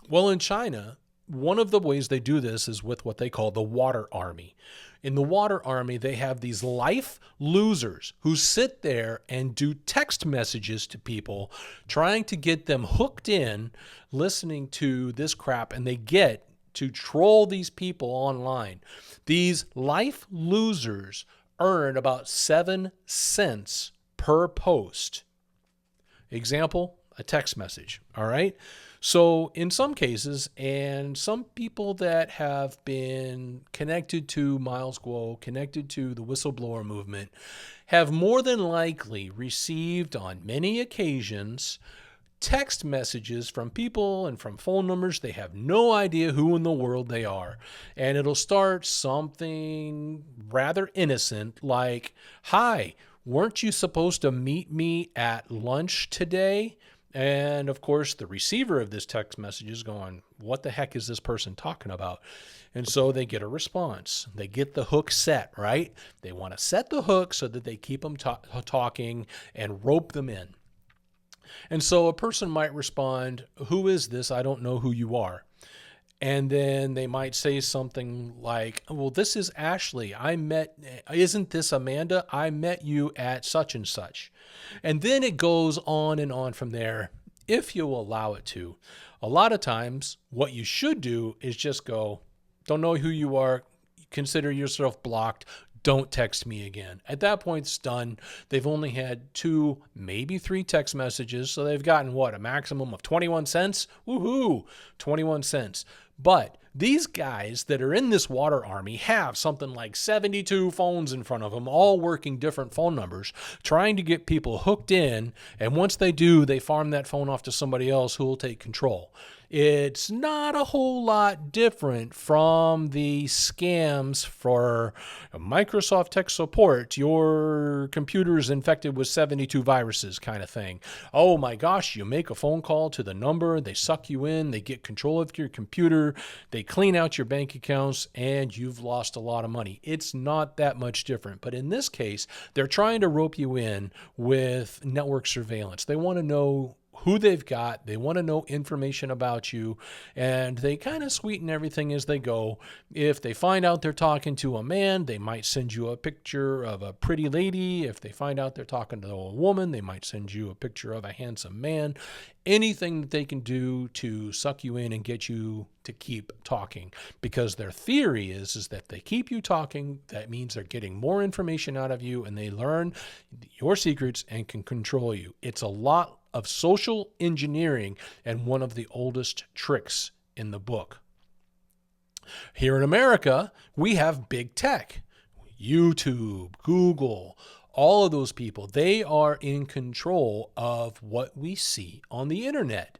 Well, in China, one of the ways they do this is with what they call the water army. In the water army, they have these life losers who sit there and do text messages to people, trying to get them hooked in, listening to this crap, and they get to troll these people online. These life losers earn about 7 cents per post. Example, a text message. All right. So in some cases, and some people that have been connected to Miles Guo, connected to the whistleblower movement, have more than likely received on many occasions text messages from people and from phone numbers. They have no idea who in the world they are. And it'll start something rather innocent like, "Hi, weren't you supposed to meet me at lunch today?" And of course, the receiver of this text message is going, "What the heck is this person talking about?" And so they get a response. They get the hook set, right? They want to set the hook so that they keep them talking and rope them in. And so a person might respond, "Who is this? I don't know who you are." And then they might say something like, "Well, this is Ashley. Isn't this Amanda? I met you at such and such." And then it goes on and on from there, if you allow it to. A lot of times, what you should do is just go, "Don't know who you are. Consider yourself blocked. Don't text me again." At that point, it's done. They've only had 2, maybe 3 text messages. So they've gotten a maximum of 21 cents? Woohoo, 21 cents. But these guys that are in this water army have something like 72 phones in front of them, all working different phone numbers, trying to get people hooked in. And once they do, they farm that phone off to somebody else who will take control. It's not a whole lot different from the scams for Microsoft tech support. Your computer is infected with 72 viruses kind of thing. Oh my gosh, you make a phone call to the number, they suck you in, they get control of your computer, they clean out your bank accounts, and you've lost a lot of money. It's not that much different. But in this case, they're trying to rope you in with network surveillance. They want to know who they've got. They want to know information about you, and they kind of sweeten everything as they go. If they find out they're talking to a man, they might send you a picture of a pretty lady. If they find out they're talking to a woman, they might send you a picture of a handsome man. Anything that they can do to suck you in and get you to keep talking, because their theory is that they keep you talking, that means they're getting more information out of you, and they learn your secrets and can control you. It's a lot of social engineering and one of the oldest tricks in the book. Here in America, we have big tech, YouTube, Google, all of those people. They are in control of what we see on the internet.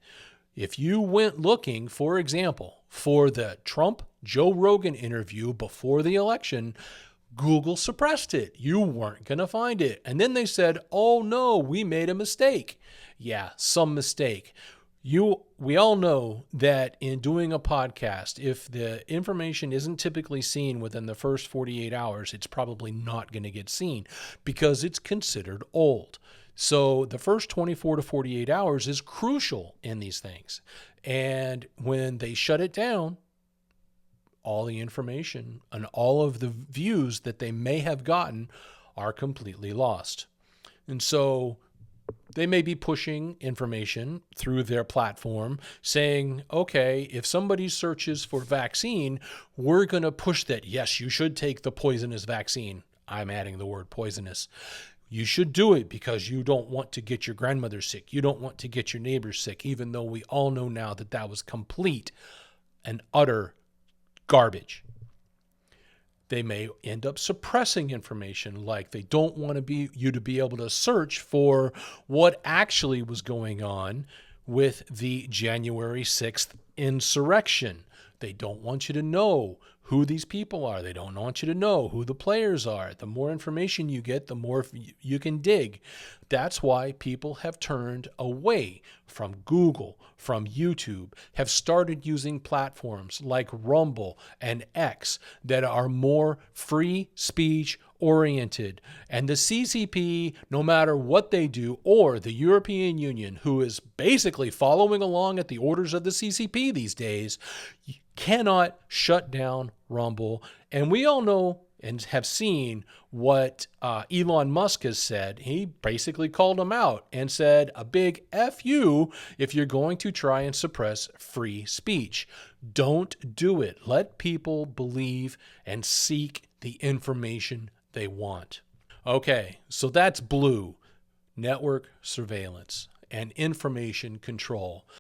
If you went looking, for example, for the Trump-Joe Rogan interview before the election, Google suppressed it. You weren't going to find it. And then they said, "Oh no, we made a mistake." Yeah, some mistake. We all know that in doing a podcast, if the information isn't typically seen within the first 48 hours, it's probably not going to get seen because it's considered old. So the first 24 to 48 hours is crucial in these things. And when they shut it down, all the information and all of the views that they may have gotten are completely lost. And so they may be pushing information through their platform saying, okay, if somebody searches for vaccine, we're going to push that. Yes, you should take the poisonous vaccine. I'm adding the word poisonous. You should do it because you don't want to get your grandmother sick. You don't want to get your neighbors sick, even though we all know now that that was complete and utter garbage. They may end up suppressing information, like they don't want you to be able to search for what actually was going on with the January 6th insurrection. They don't want you to know who these people are. They don't want you to know who the players are. The more information you get, the more you can dig. That's why people have turned away from Google, from YouTube, have started using platforms like Rumble and X that are more free speech oriented. And the CCP, no matter what they do, or the European Union, who is basically following along at the orders of the CCP these days, cannot shut down Rumble. And we all know and have seen what Elon Musk has said. He basically called him out and said a big F you if you're going to try and suppress free speech. Don't do it. Let people believe and seek the information they want. Okay, so that's blue, network surveillance and information control.